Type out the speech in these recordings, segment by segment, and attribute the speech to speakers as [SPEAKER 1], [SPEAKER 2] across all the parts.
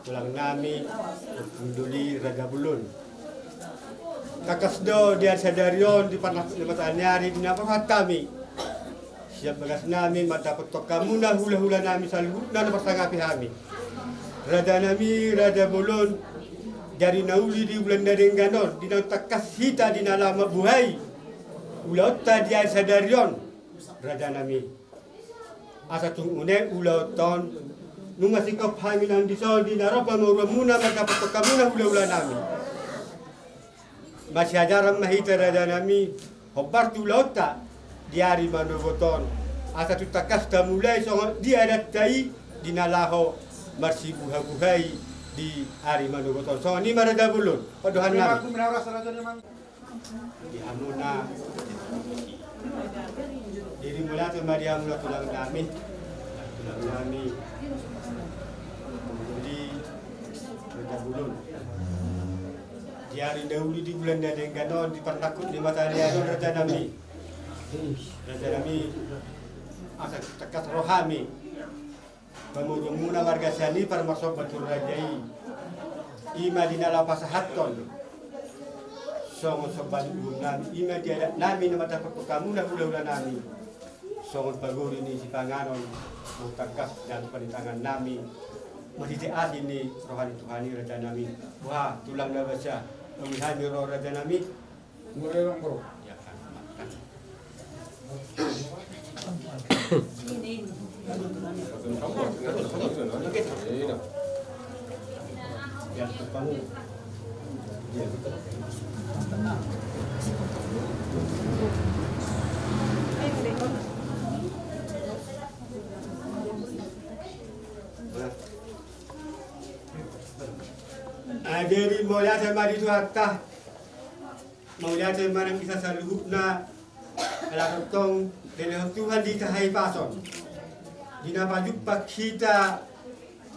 [SPEAKER 1] tulang nami menduli Raja Bulun. Kakasdo diyan sa daryon di matanyari dinapakat kami. Siap bagas namin madapat to kamuna hula-hula namin sa luhut na napasangapi kami. Raja nami Raja Bulun dari nauli di bulan daring ganon dinatakas hita dinalama buhay. Ulaut ta diyan sa daryon Raja nami. Asa tung une ulaut ton nung masikap hangin ang disol di narapa muna madapat to kamuna hula-hula namin. Masih ajaran mahita Raja nami hobar tu lauta diari manugoton asa tu takas ta mulai so dia datai dinalaho marsi buha-buhai di ari manugoton so ni Raja Bulun paduhan nami di hamuna diri mula tu Maria mula tulang nami di Raja Bulun diari dahulu di bulan daring ganon di penakut di mata dia Raja nami asa tekas rohami pemurumuna warga sani permasok betul rajai ima dinala pasahaton songon soban nami ima dia nami nama dapat kamu dah hula-hula nami songon paguri ni si panganon mutakas dan perintangan nami masih diat ini rohani Tuhani Raja nami wah tulang dah baca Mihami roh Raja nami
[SPEAKER 2] mulai bang bro
[SPEAKER 1] ya kan makan ya kamu ya dari mulia sama di suata mulia sama yang bisa saluh na ala tong dari Tuhan di kahai pason dina baju pakita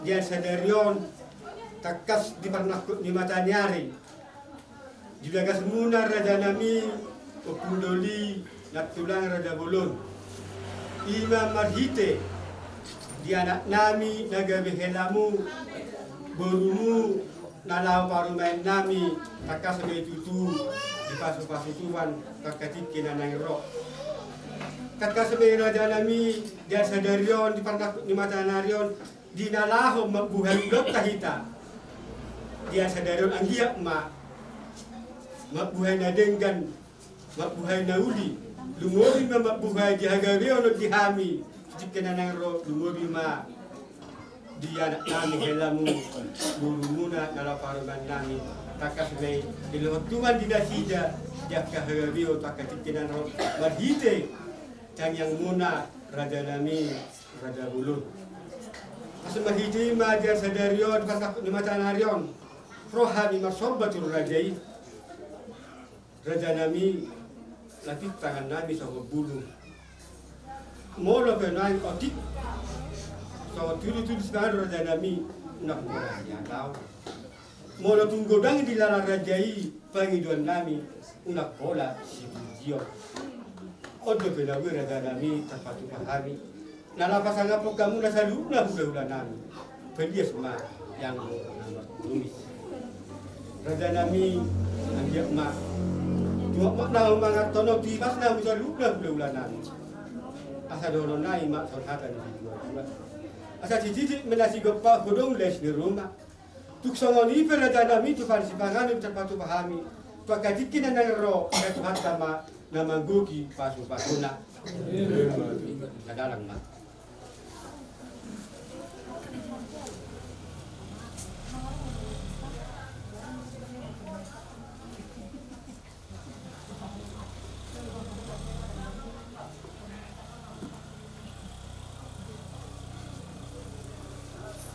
[SPEAKER 1] dia sadarion takas di pernakut di mata nyari di bagas muna Raja nami Opundoli natulang Raja Bolon. Imam Marhite di anak nami nagabi helamu borumu nalau parumain nami takas sebagai tutu di pasu-pasu tuan kakatik kinanang roh. Kakak sebagai raja nami dia sadarion di pandak di mata narion di nalaho mabuhay blok tahita dia sadarion anggiak mabuhay na denggan mabuhay na uli lumori mabuhay di hagarion di hami di kinanang roh lumori di anak nami helamu burumuna nalau parumain nami takas sebagai ilotuan di nasida dia kahagarion takatik kinanang roh marhite Cang yang muna Raja Nami Raja Bulun. Asal mahidi majar sadarion pasak ni mata narion. Rohani masorbatul rajai. Raja Nami lapit tangan Nami sama bulu. Molo penai otik. So tuli sekarang Raja Nami nak murahnya tahu. Molo tunggodang di lara rajai pangiduan Nami unak pola si bujio. Odo benawi Raja Nami tanpa pahami. Nala pasanga po kamu nasa luna hula nami. Pendias yang tulis. Raja Nami ang diyak Cuma na mga tono tibas na bisa hula nami. Asa dono na ima sorhatan di dua. Asa cici menasi gopa bodong les di rumah. Tuk songoni Raja Nami tu pansipangan tanpa pahami. Pakadikin na ro Tuhan sama nama gugi pasu-pasuna kadalang ma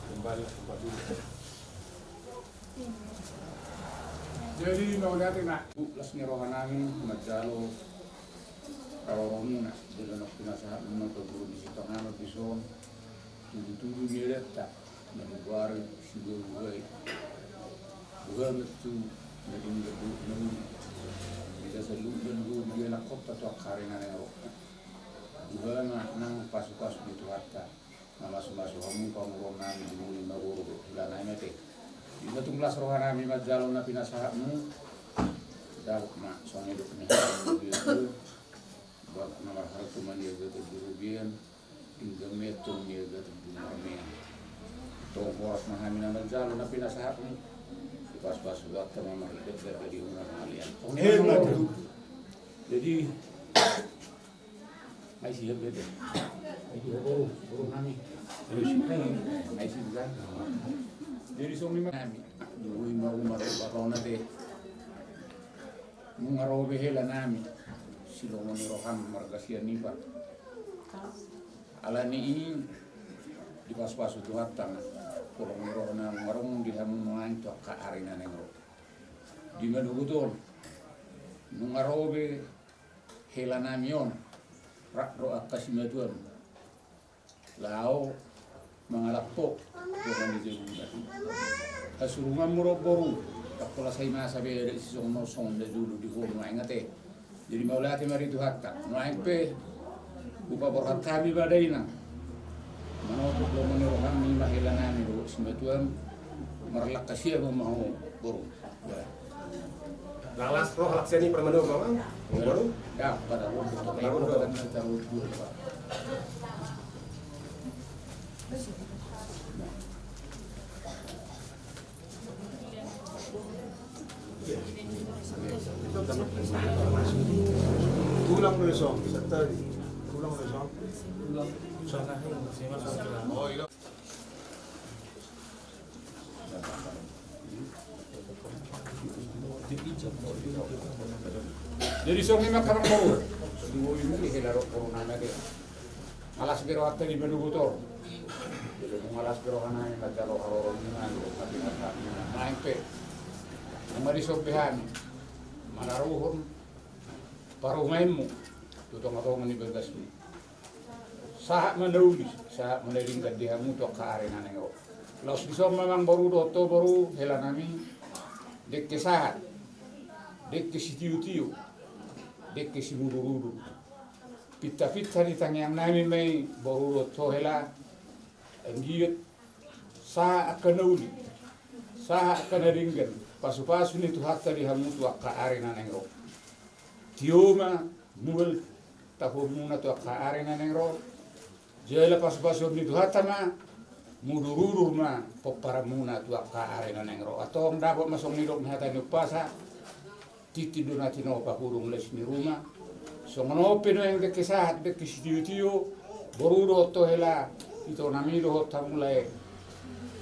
[SPEAKER 2] kembali ke dulu. Jadi mau natin na las ni rohan namin magjalo kawaron muna dito na pinasahan mo to guru di situ ngano bison tudu ni reta na lugar siguro buhay buhay tu na dingabu na bisa sa lugar buhay na kopta to karina na ro buhay na nang pasu-pasu dito hatta na masuk-masuk kamu pangurong namin di muli maguro ilan ay mete. Ina tunglas rohan nami majalo na pinasahamu dapat na soalnya itu punya buat nomor hartu mani agak terburugian hingga metum dia agak terburugian toh horas mahami na majalo na pinasahamu pas-pas waktu memang hidup dari umur kalian jadi ay siya bete ay buru nami ay siya jadi soalnya kami dulu mau baru nanti mengaro behela nami silo moni roham margasia nipa ala ni ini di pas-pas itu hatang kalau rohana marung di hamu main to ka arena nengo di madugutol mengaro behela nami on rak ro akasimatuan lao mangalakpo bukan di jalan kasurungan murok-boru kapola sa imasa be dari sisong nosong da dulu di hono ingate jadi maulati mari tu hatta no pe upa borhat kami badaina manoto lo meniro kami mahilana ni do simatuam marlak kasia mau boru
[SPEAKER 3] lalas roh lakseni permendo mamang boru
[SPEAKER 2] ya pada waktu pada tahu dulu Pak.
[SPEAKER 3] tulang besok serta tulang besok oh iya
[SPEAKER 2] jadi song lima karang baru dua ini hilaro corona dia malas biro atta di benugutor jadi malas biro kana yang kacalo haroro minan tapi kata main pe mari sobehan manaruhon parumaimu tutong atau mani bergasmi saat menulis saat meneringkat dia mutu ke arena nengo los bisom memang baru doto baru helanami dek kesahat dek kesitiu-tiu Deke si mururu. Pita-pita ni tangyang namin may boruro tohela. Anggiyot sa akanauli. Sa akanaringgan. Pasu-pasu ni tuhata di hamutu akaari na nengro. Tioma mul tahu muna tu akaari na nengro. Jela pasu-pasu ni tuhata ma mururu ma popara muna tu akaari na nengro. Atong dapat masong nilok mahata ni upasa. Titi do natin o pahurong les ni rumah. So manope no yang deke sahat deke sitiu boruro to hela ito namiro hotta mulai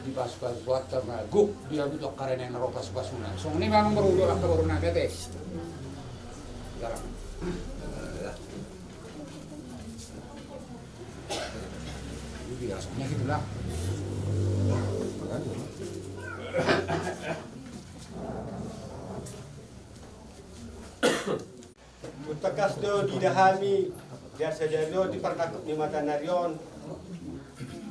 [SPEAKER 2] di pas-pas buata ma guk dia butuh karena yang ropas pasuna. So ni memang boruro akka boruna kete. Dalam. Ini rasanya gitulah.
[SPEAKER 1] Utakas do didahami dia saja do di pertakut ni mata narion.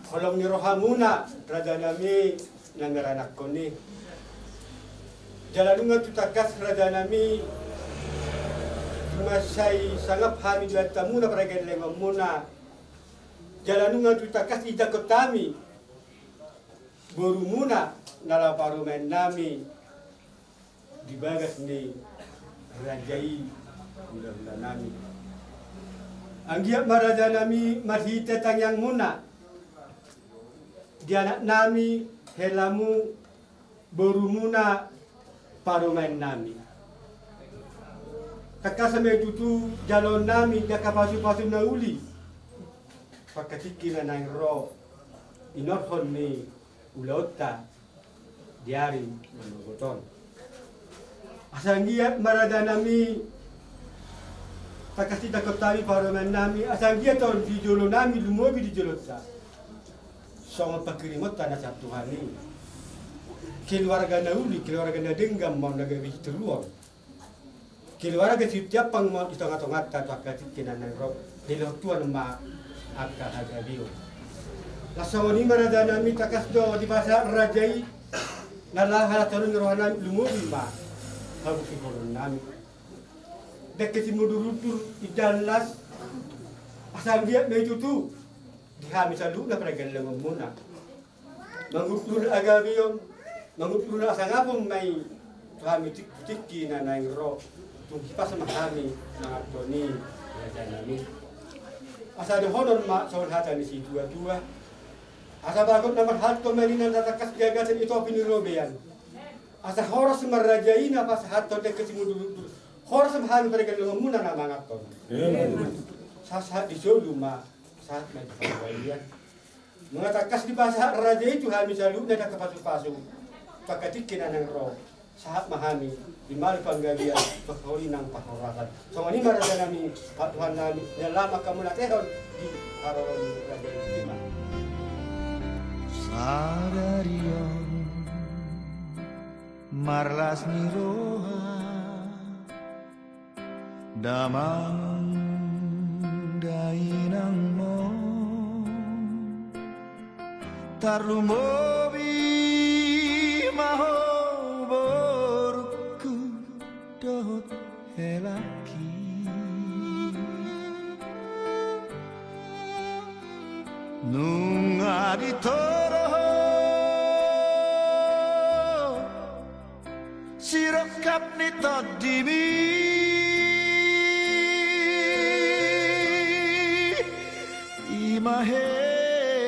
[SPEAKER 1] Kolong ni rohamuna raja nami nangaranak ko ni. Jalanungan tutakas raja nami masay sangap hami dua tamuna paragan lengom muna. Jalanungan tutakas idakot kami boru muna nalaparumen nami dibagas ni rajai mudah-mudahan nami. Ang giyak maraja nami marhita tangyang muna. Di anak nami helamu boru muna parumain nami. Kakasame tutu jalon nami jaka pasu-pasu na uli. Pagkatikila ng ro inorhon ni ulauta diari manugoton. Asang giyak maraja nami takasi takot tami parumain nami. Asang giyak tahun di jolo nami lumobi di jolo sa. Songo pakirimot tanah sa Tuhan ini. Keluarga na uli, keluarga na denggam mau nagawi teruang. Keluarga setiap pang mau itongat-tongat tato akatit kinanang rob. Dilo tuan ma akka hagabiyo. Lasongo ni marada nami takas do di basa rajai. Nalahala tanong rohan nami lumobi ma. Habuki kolon nami. Deket si mudurutur idalas. Asal dia mejutu. Dihami sa luna para galang muna. Manguplur agabiyon, manguplur na sa ngapong may kami tik-tiki na nang ro. Tungkipa sa mahami ng ato ni raja namin. Asa de honor ma sa ulhata ni si tua-tua. Asa bagot na marhat ko maninan tatakas gagasan ito pinirobeyan. Asa horas marajai na pas hato de kasi mudulutur. Horas mahami para galang muna na mga ato. Sa di solo ma saat may pagkawalian. Mga takas di basa raja itu hami sa luna na kapasok-pasok. Pagkatikin na ng ro. Saat mahami, di mali panggabian, pagkawali ng pahurasan. So mani maraja nami, Tuhan nami, nalama ka muna tehon di arawan raja itu.
[SPEAKER 4] Sadarion marlas ni roha damang dainang mo tarlumobi maho borku dot helaki nung aditoro sirokap ni todimi mahelaki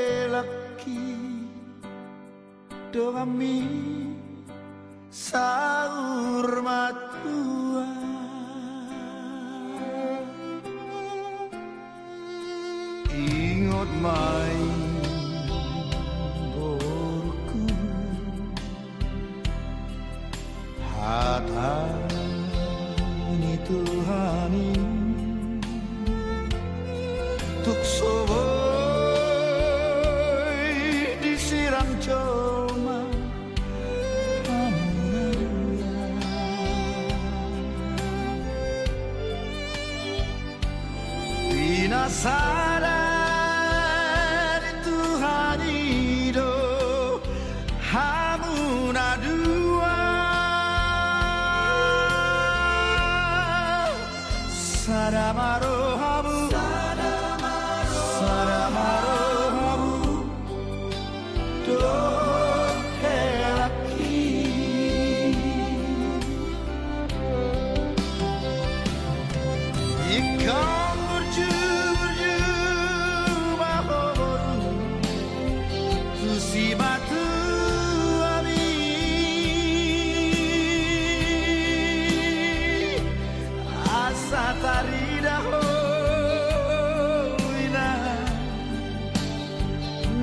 [SPEAKER 4] doami saur matua ingot mai borku hatani Tuhani tukso disiram coma penasaran Tuhan itu hamuna dua Saramaro habu, saramaro habu, dohelaki. Ikan berju bahoru, tusi batu abi, asa taridaho ina,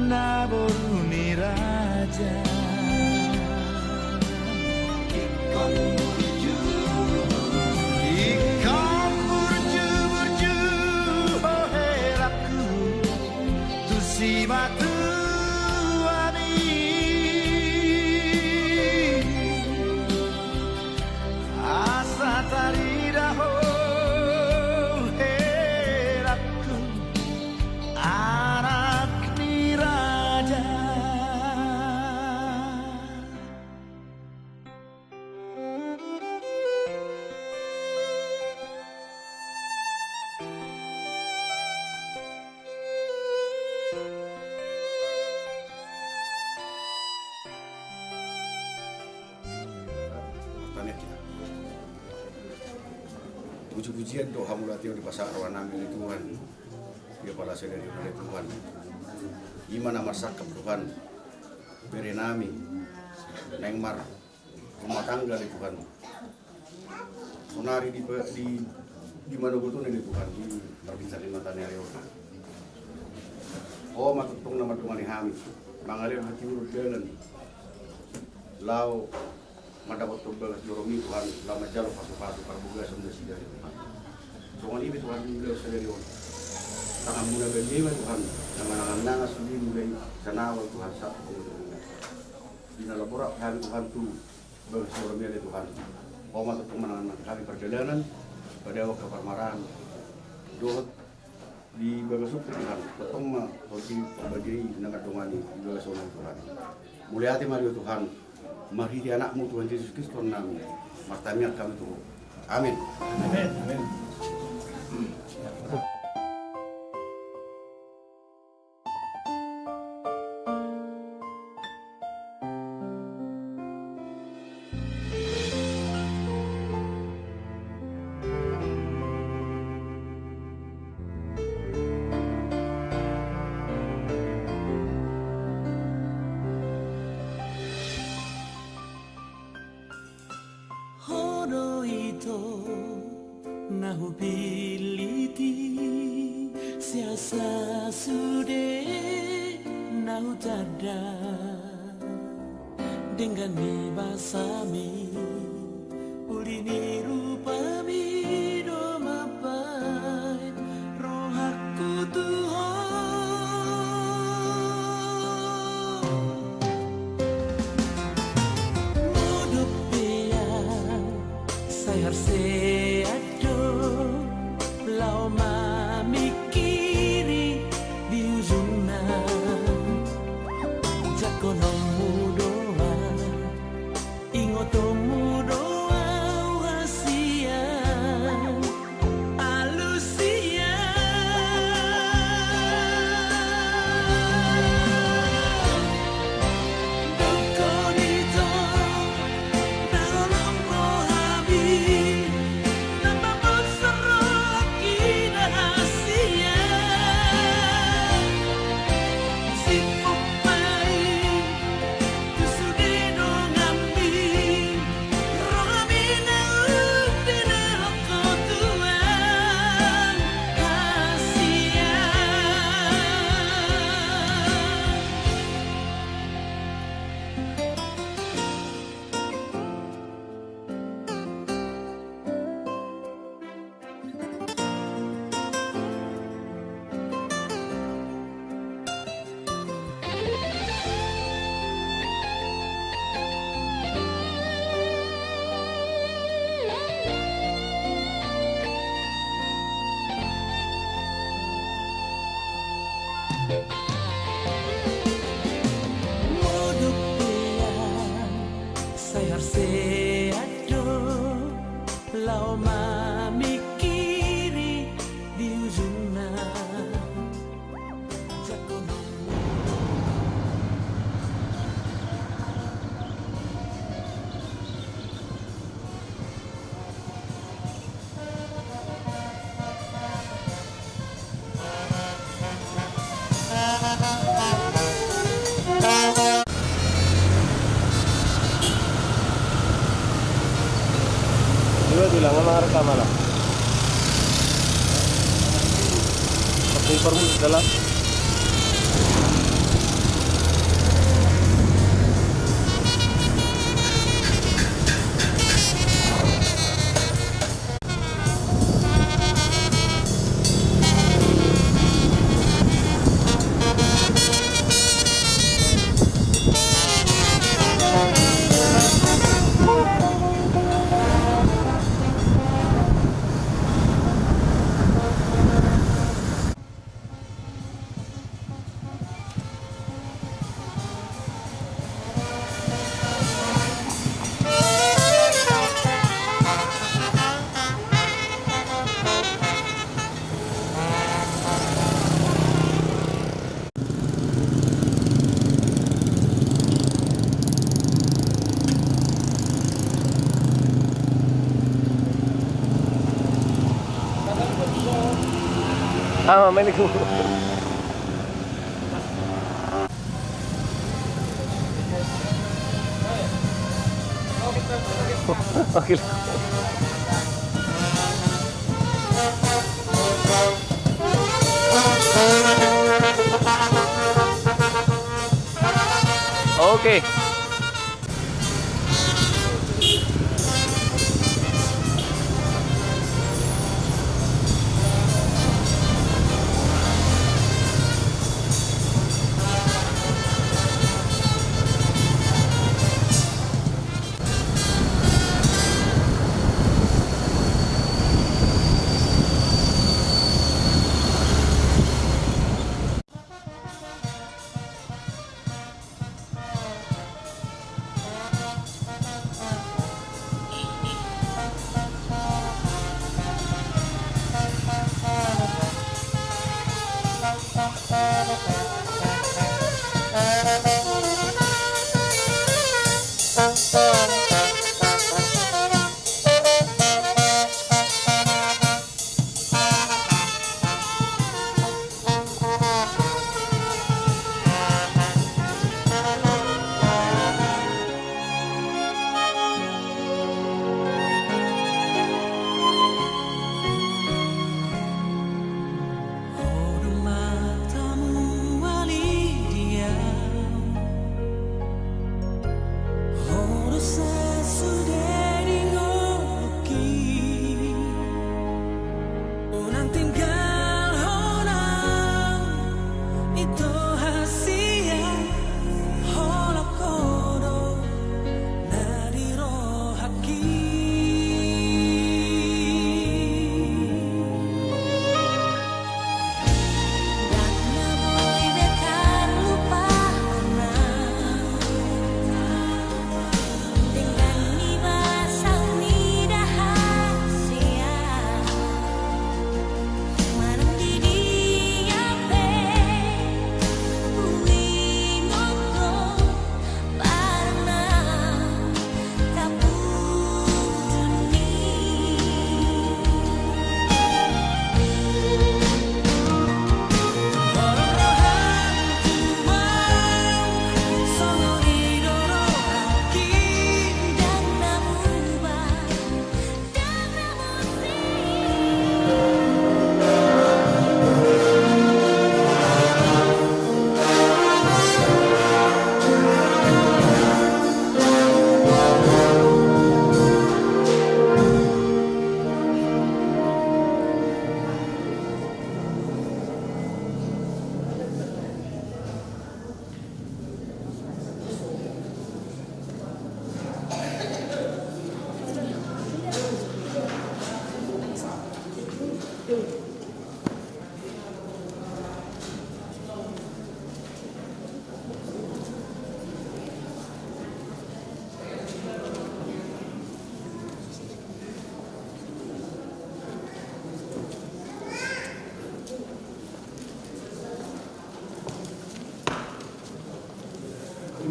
[SPEAKER 4] naboru ni raja. Ikan berju helaku, tusi batu abi, asa taridaho helaku, anak ni raja.
[SPEAKER 3] Tanya kita. Puji-pujian doa mulati di pasar rawanami oleh Tuhan. Dia pala sedari oleh Tuhan. Imana masakap Tuhan. Berenami. Nengmar. Rumah tangga di Tuhan. Sonari di mana betul dari Tuhan di perbincangan di matanya Leona. Oh matutong nama Tuhan hami. Mangalir hati urut jalan. Lau madapat tumbal joromi Tuhan lama jalo pasu-pasu parbuga sumber dari Tuhan. Soal ini Tuhan juga sedari on. Tangan muda berjiwa Tuhan, nangan nangas sendiri mulai sanawal Tuhan satu pengurusan. Di dalam borak hari Tuhan tu bersuara dari Tuhan. Omat untuk menangan kami perjalanan pada waktu permarahan. Dohot di bagasuk Tuhan, ketemu hoji bagi nangat dongani juga soal Tuhan. Mulai hati Mario Tuhan. Mari di anakmu Tuhan Yesus Kristus nami. Martamiat kami Tuhan. Amin.
[SPEAKER 5] Amin. Amin.
[SPEAKER 6] Horo ito nahubiliti siasa sude nautada dengan mi basami ulini rupami do mapai rohaku Tuhan Seado lau mamikiri di ujungna jakonomu doa ingotomu doa hasia alusia dokonito dalam rohami Seado lau mamikiri
[SPEAKER 5] Dua bilang memang rekam lah. Paper mu adalah main itu. Oke. Oke.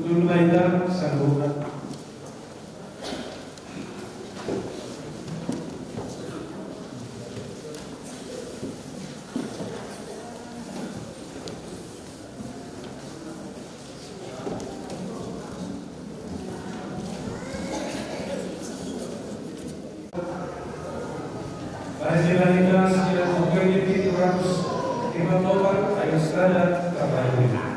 [SPEAKER 7] Lainnya sambungan. Para Selanita sila Bugay Tito Ramos, Imam Lopar, Ayustrada, Kabayo.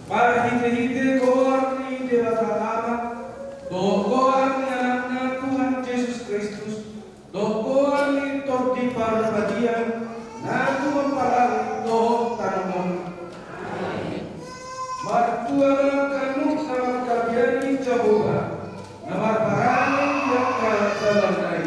[SPEAKER 7] Para hindi ko ang hindi matalaman, doon ko ang anak ng Tuhan Jesus Kristus, doon ko ang lintor di para badiyan, na Tuhan parang doon tanong. Magtuwa ng kanuk na magkabiyan ni Jehovah, na marparang yung kalagay.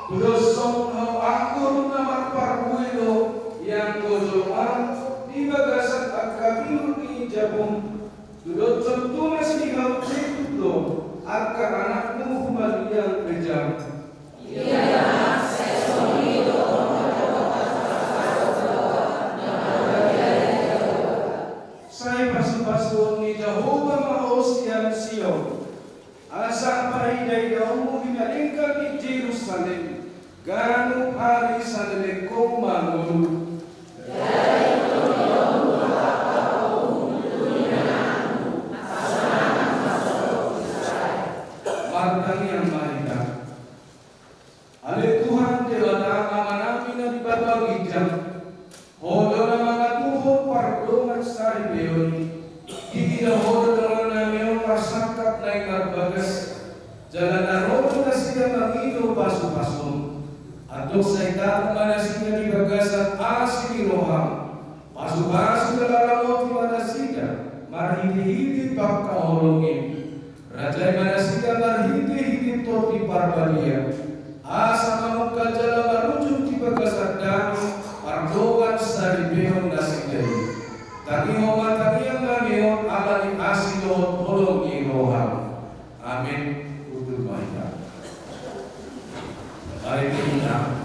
[SPEAKER 7] Tudosong ako na magparbuelo yang gojolman di bagasan agkabilu ni Jabong. Tudosong tumas ni Hapsitulo agka anakmu humaliyang kejam. Saya pasu-pasu ni Jehovah Maos yang Sion. Asa pahiday daw mo hinalingkan ni Jerusalem. Ganu hari sanele ko mangulu. Martang yang mahina. Ale Tuhan Dewata namin na ibabagi dyan. Hodo na mga tuhong pardongan sa Ibeon. Iinahodo naman namin ang masakap na inarbagas. Jalan na rodo na siya mangino paso-paso. Atuk sa itatang manasiga di bagasan asli roham. Pasu-pasu dalam roti manasiga, marhiti-hiti pagkahulungin. Rajai manasiga marhiti-hiti torti parbalia. Asa mamukal jala marujuk di bagasan dami, pardokan sa ribeon nasigay. Tangiho matangiyang naniho alani asilo hulungi roham. Amin. Udul mahina. Mari kita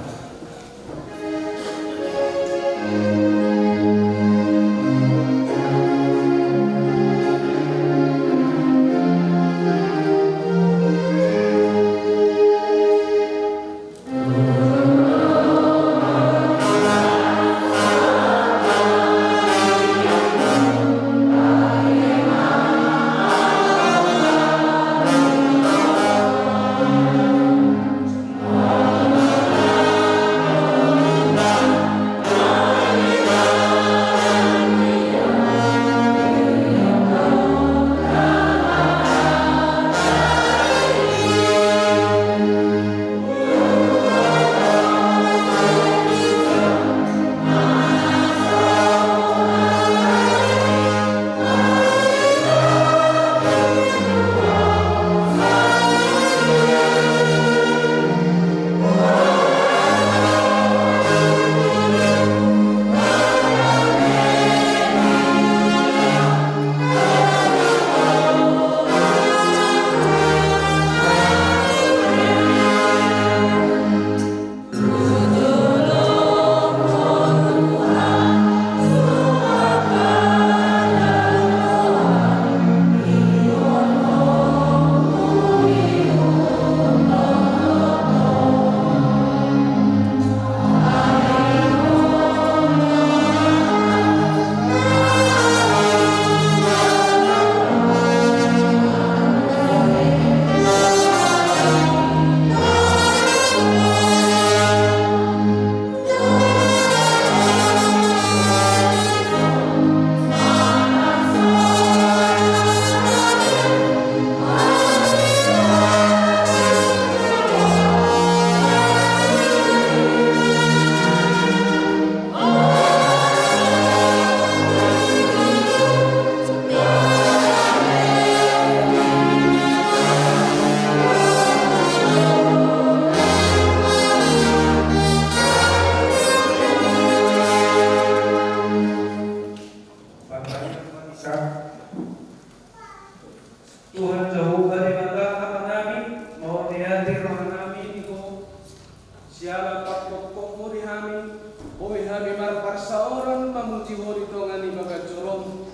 [SPEAKER 7] Siala pakpokok muri hami, boy hami marparsa orang mamuji hori tongani baga corong.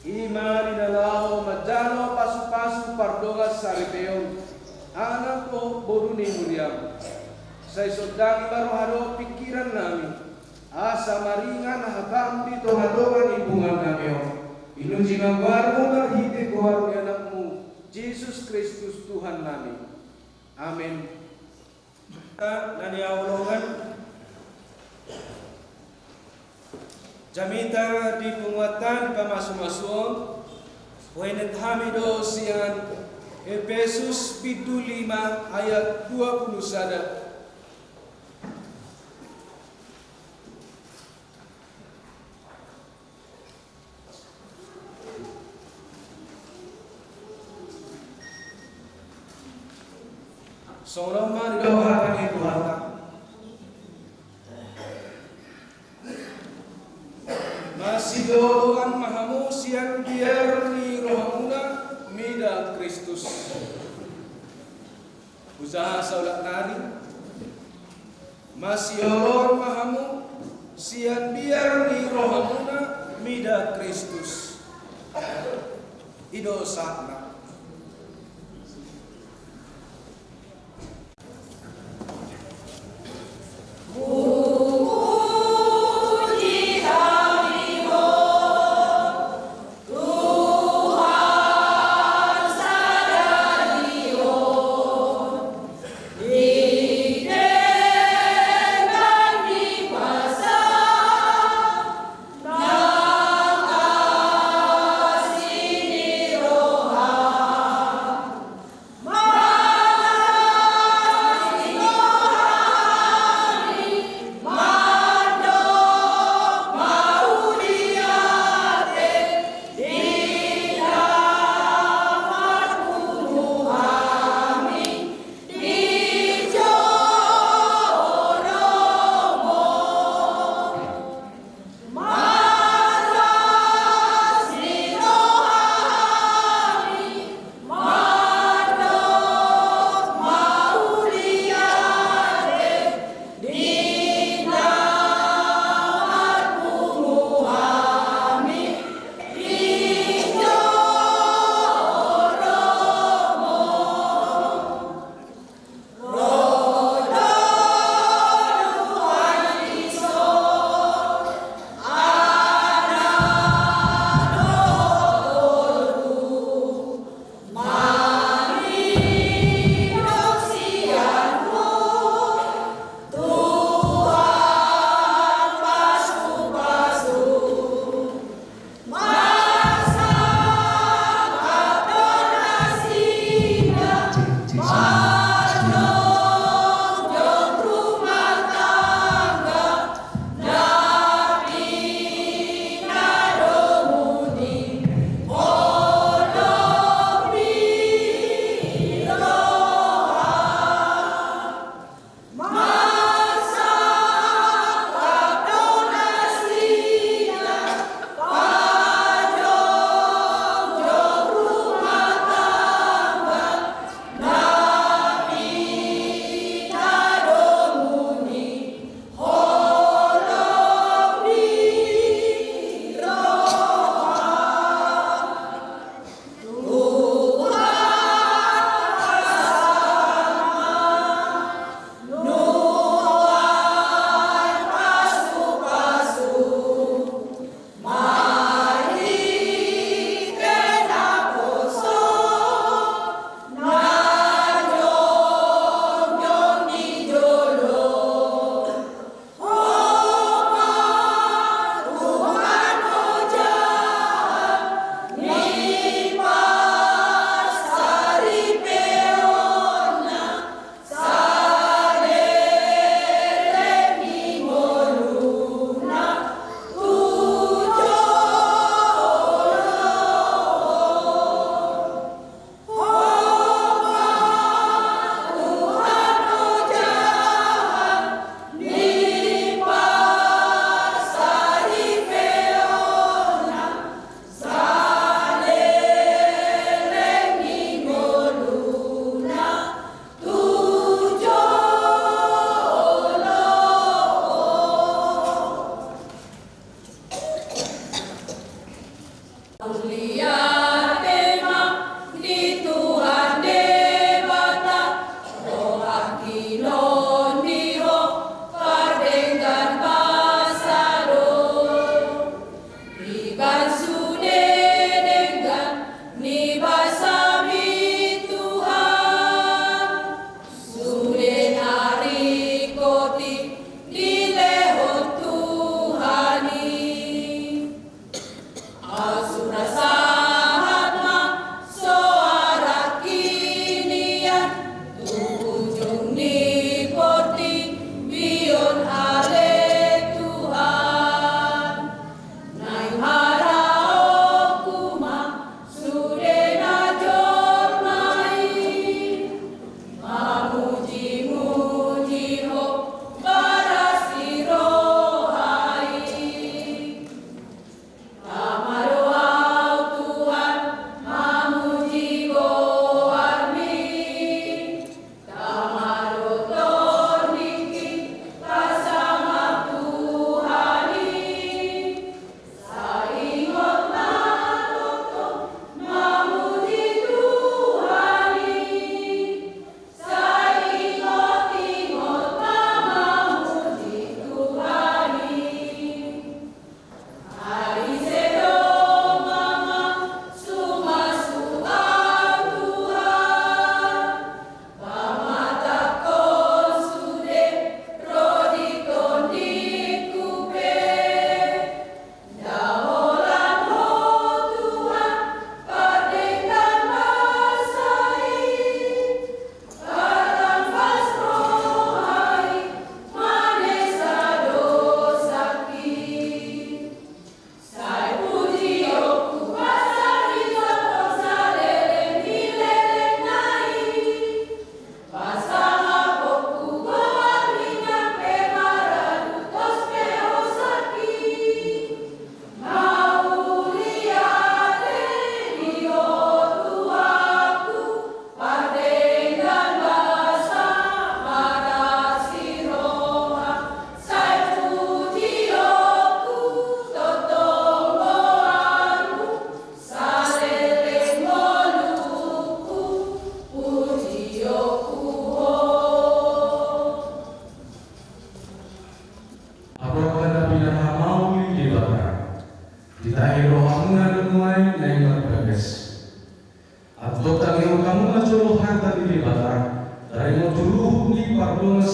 [SPEAKER 7] Ima di dalau majano pasu-pasu pardonga saribeon, anak ko boruni muriam. Saya sodagi baru hado pikiran nami, asa maringan hakam di tohadogan ibungan nami. Inu jika baru hite kuaru anakmu, Yesus Kristus Tuhan nami. Amin. Nani awalongan jamita di penguatan pamasuk-masuk Wenet hamido sian Efesus 5 ayat 21. Seorang mari doakan itu harta. Masih doakan mahamu siang biar ni rohamuna mida Kristus. Usaha saulat nari. Masih doakan mahamu siang biar ni rohamuna mida Kristus. Ido sakna.
[SPEAKER 8] Roha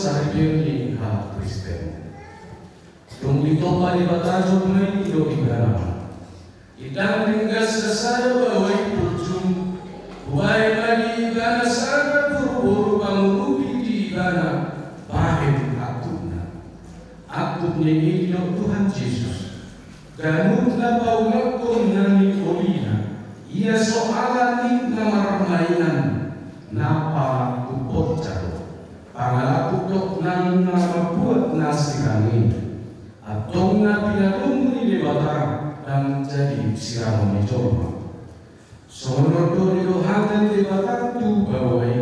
[SPEAKER 7] saripeni ha Kristen. Tung ito palibatajo may ilo ibarama. Idang ringgas sa baway puljum. Huwag malibana sana puro-puro pangurupi di ibana. Bahit akub na. Akub ni ilo Tuhan Yesus. Ganun na paulagkong nani olina. Ia soalani na marmainan. Napakupot caro. Pangalapukok nang mabuat nasi kami. Atong na pinatunggu ni Bata dan jadi sirama mencoba. Sonor dorido hatan di Bata tu bawai.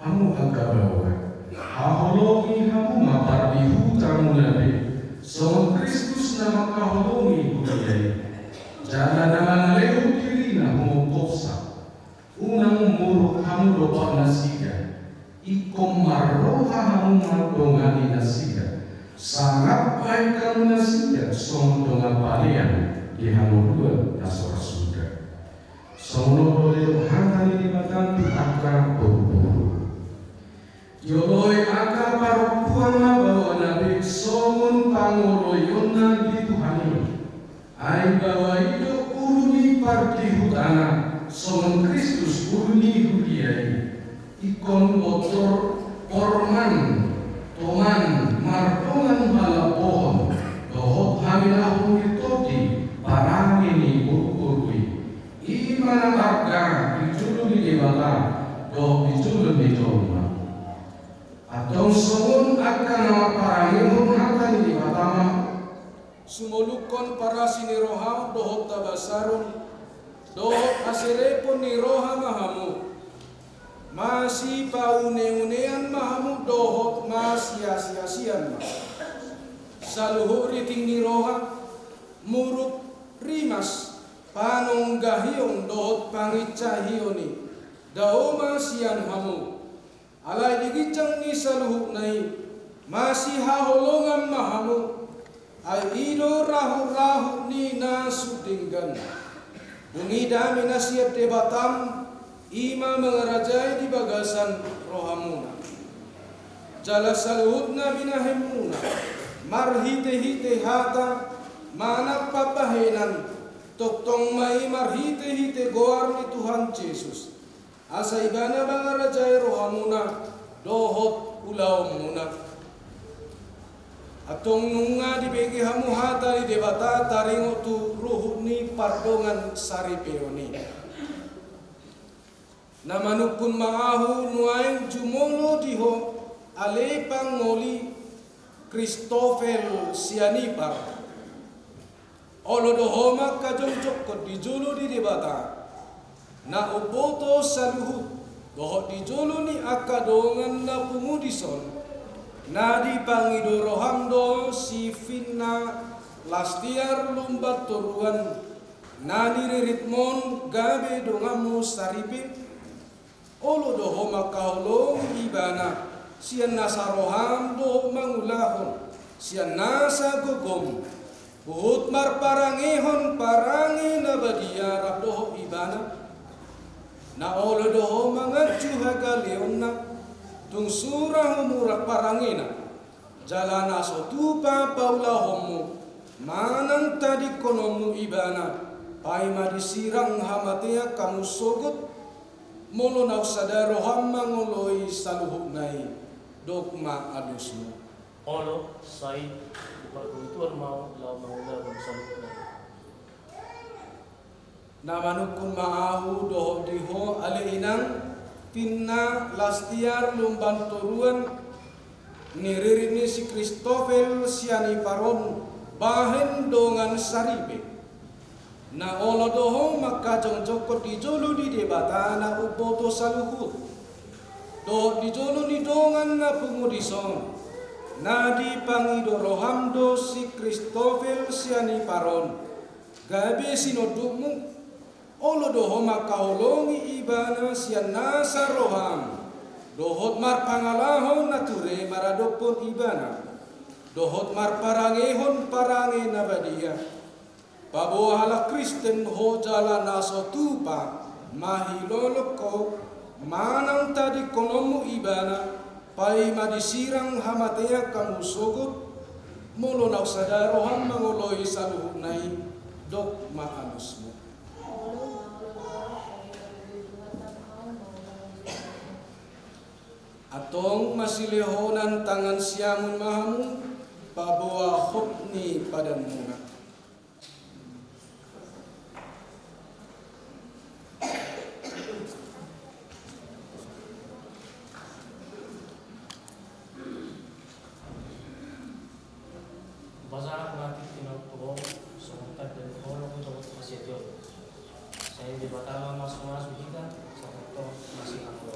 [SPEAKER 7] Hamu agak bawai. Hahologi hamu mapar di hutamu nabi. Son Kristus nama kahologi budayai. Jangan nama lehu diri na humukopsa. Unang muruk hamu dopak nasiga. Ikom marroha hamu madongani nasiga. Sangat baik kamu nasiga. Som dongan palian di hamu dua dasar surga. Sono boleh hangani di batantu akar buru-buru. Yoloi akar parupuan bawa nabi somun pangoloyona di Tuhani. Ai bawa itu uruni parti hutana. Somun Kristus uruni hudiai. Ikon motor orman toman martongan bala pohon. Dohot haminahun ditoti parang ini buru-burui. Imana marga dijulu di debata. Doh dijulu di jolma. Atong somun akan nama parangihun akan di batama. Sumulukon para siniroham dohot tabasarun. Dohot asirepon ni roha mahamu. Masih paune-unean mahamu dohot mas sia-sia-sian mah. Saluhur riting ni roha muruk rimas panong gahiong dohot pangitca hioni. Daoma sian hamu. Alai digicang ni saluhuk nai masih haholongan mahamu. Ai ido rahu-rahu ni nasudinggan. Dungida minasiat debatam ima mengerajai di bagasan rohamuna. Jala saluhutna binahemuna. Marhite-hite hata manak papahenan. Toktong mai marhite-hite goar ni Tuhan Yesus. Asa ibana mengerajai rohamuna. Dohot ulau muna. Atong nunga di begi hamu hata di debata taringo tu ruhut ni pardongan saripeoni. Namanukun maahu nuaing jumolo diho alepang ngoli Kristofel sianipar. Olo dohoma kajong jokot dijulu di debata. Na upoto saluhut dohot dijulu ni akadongan na pumudison. Nadi pangido rohamdo si finna lastiar lumbat toruan. Nadi riritmon gabe dongamu saripin. Olo doho makaulong ibana. Sian nasa roham doho mangulahon. Sian nasa gogom. Buhut marparangihon parangi na badiarap doho ibana. Na olo doho mangacuha leon na. Tung surah umurak parangina. Jalana sotupa paulahomu. Manang tadi konomu ibana. Paima disirang hamatea kamu sogot. Molo nau sadaro hamma ngoloi saluhuk nai. Dokma adusmu.
[SPEAKER 5] Olo, say, peruntuan mau lau maula saluhuk nai.
[SPEAKER 7] Namanukun maahu doho diho ale inang. Pinna lastiar lumban toruan niririni si Kristofel siani paron bahen dongan saribe. Na olo doho makajong jokot dijolo di debata na upoto saluhut. Doh dijolo ni dongan na pumudison. Na di pangido rohamdo si Kristofel siani paron. Gabe sinodukmu. Olo doho makaholongi ibana sian nasa roham. Dohot mar pangalahon nature maradopon ibana. Dohot mar parangehon parange nabadia. Pabo hala Kristen ho jala naso tupa mahiloloko manang tadi konomu ibana pai madisirang hamatea kamu sogut mulo nau sadarohan mangoloi saluhuk nai dok maanusmu. Atong masilehonan tangan siamun mahamu pabawa hopni padanmu.
[SPEAKER 5] Basahan natin tinutulong sumuntad dan kolong untuk masih saya di Batama masuk kita satu masih aku.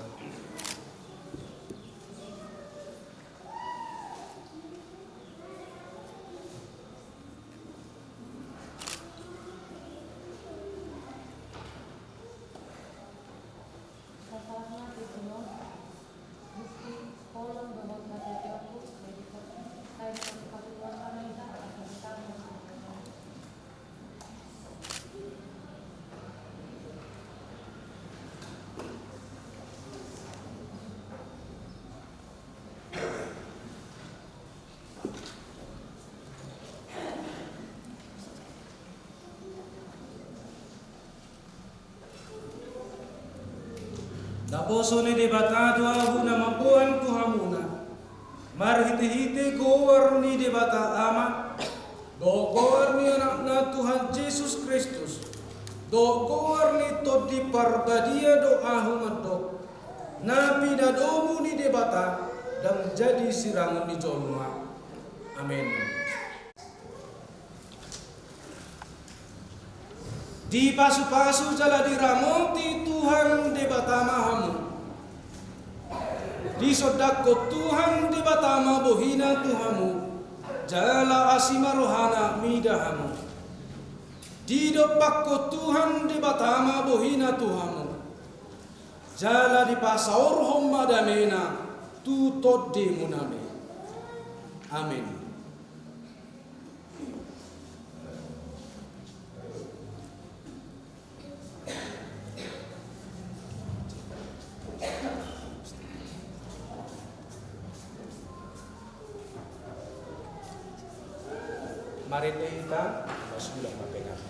[SPEAKER 7] Daposo ni debata doa na mabuhan ko hamuna. Marhite-hite gowar ni debata ama. Gowar ni anak na Tuhan Yesus Kristus. Gowar ni todi parbadia doa humadok. Nabi na domu ni debata dan jadi sirangan ni jolma. Amin. Di pasu-pasu jala diramoti Tuhan di batamahamu. Di sodako Tuhan di batama bohina Tuhamu. Jala asima rohana midahamu. Di dopako Tuhan di batama bohina Tuhamu. Jala di pasaur homma damena tutod di muname. Amin. Mari kita sudah mapenakan.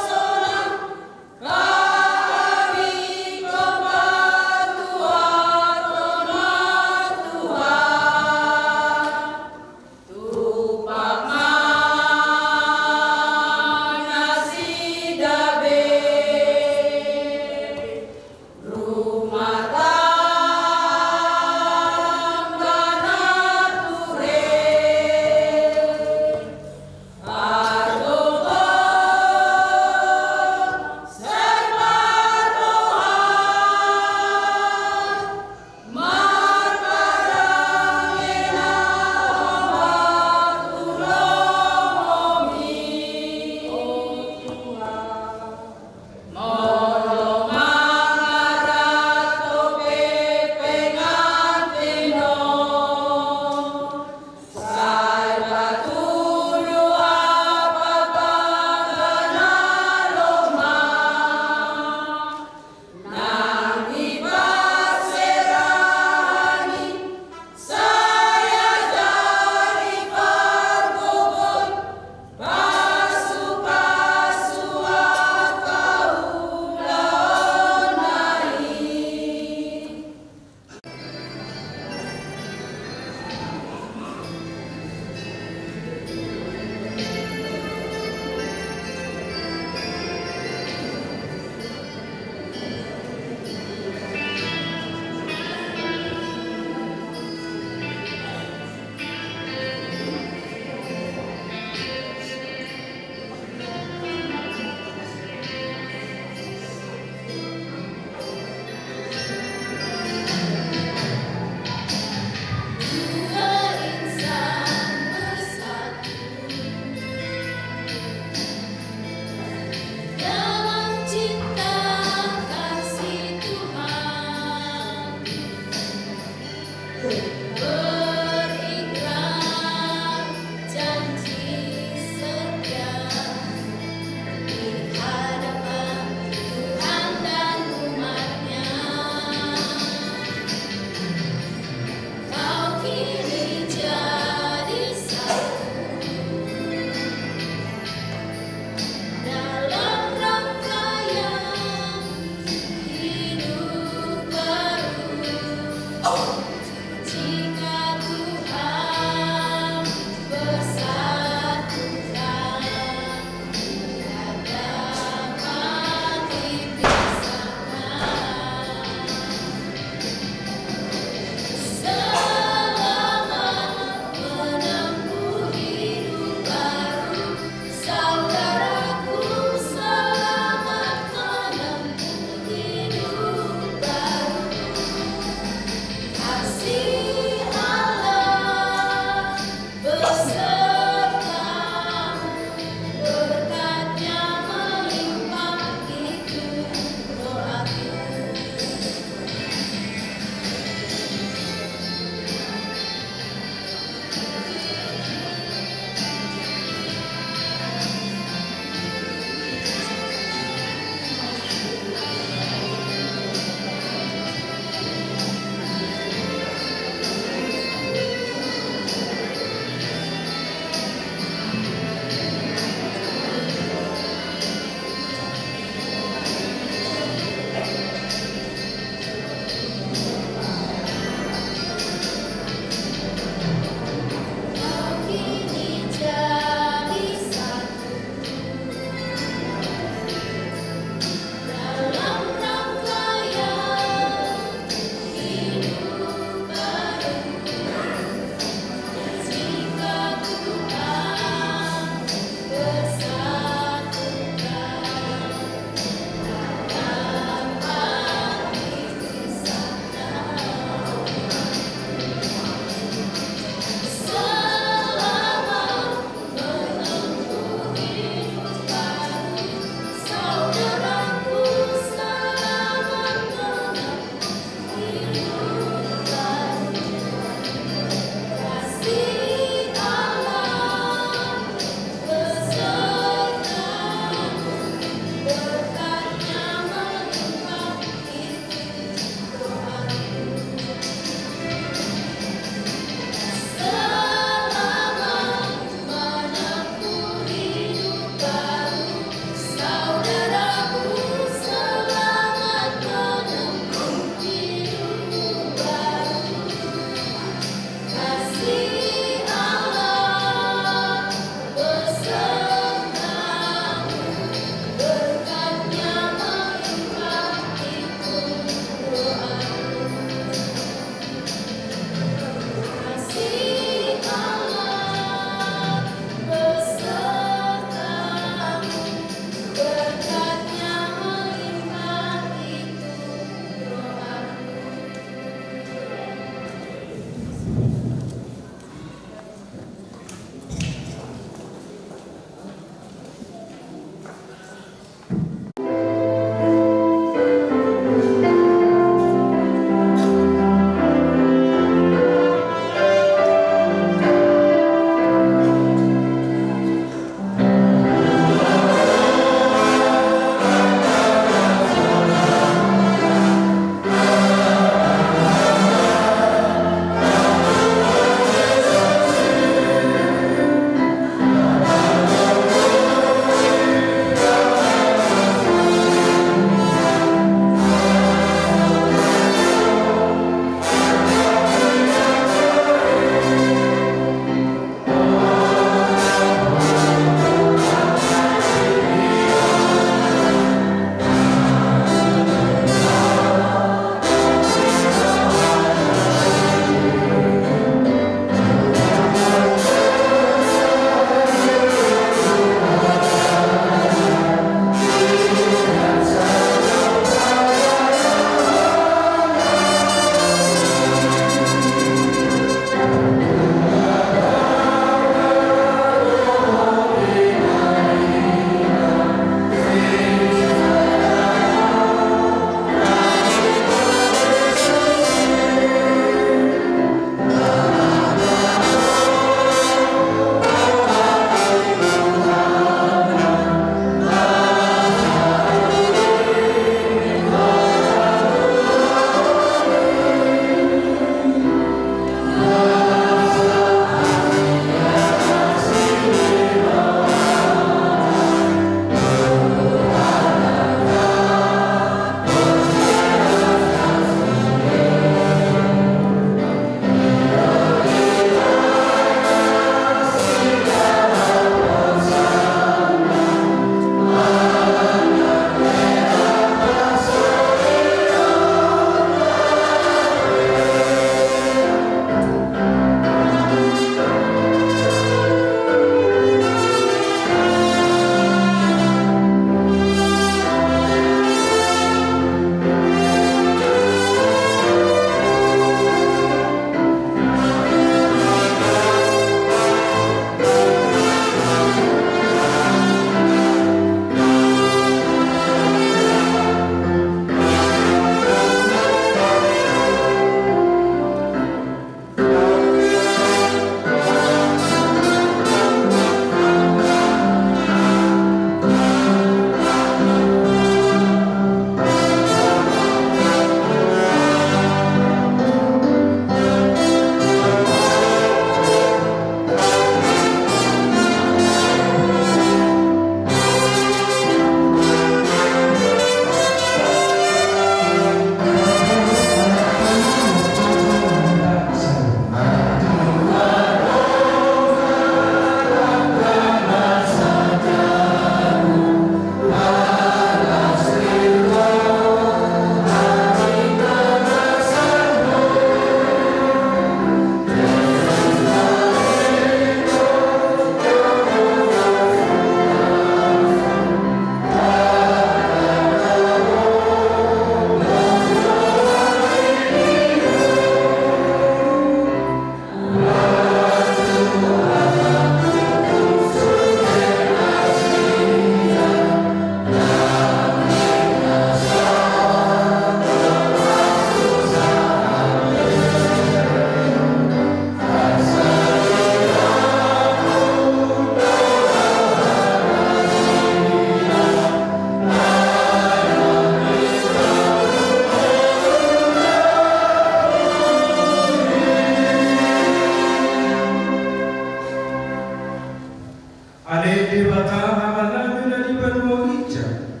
[SPEAKER 7] Alete bataha namin na ipanwagitya.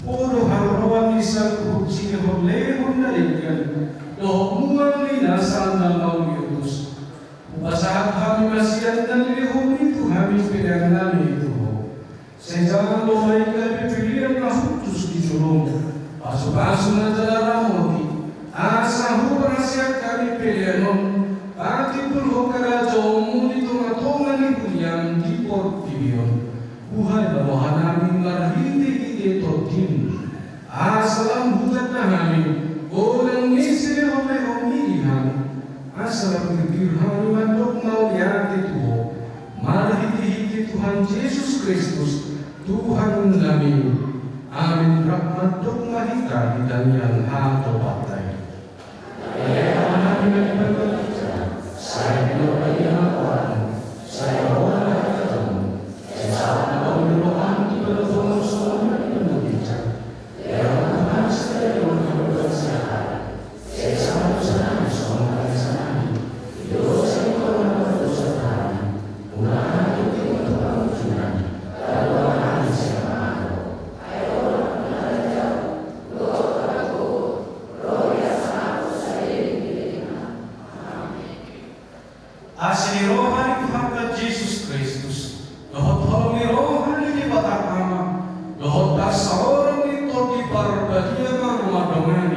[SPEAKER 7] Puro haruan isang kursi holehon na ringan. Dohmuang linasan na mauliutos. Upasahat kami masyan dan lihon itu kami pedang namin itu. Sejak lohai kami pilihan na hutus di julung. Pasu-pasu na jalan asa hurasya kami pilihan. Pati pulho karajo muli tunga-tunga ni kuliang di portibion. Buhay bawahan namin marhindi-hindi totin. Asalam hutat na namin. Orang misri oleh omilihan. Asalam kegirhan mandok mauliati Tuhan. Marhindi-hindi Tuhan Yesus Kristus. Tuhan kami. Amin. Rahmat dok mahita di danyang hato patay. Saya berdoa Tuhan, saya berdoa Tuhan, saya berdoa kepada Tuhan semua yang berbicara. Ya Tuhan, saya berdoa sehat, saya sama senang semua kesalahan. Dosa orang dosa Tuhan, ulah itu Tuhan Tuhan, kalau hati saya malu. Ayo orang jauh, doa aku, roh yang satu saya diberikan. Asli rohani Tuhan Yesus Kristus, lohot holmi rohani di batang ama, lohot dasar orang itu di parbadia rumah dongan.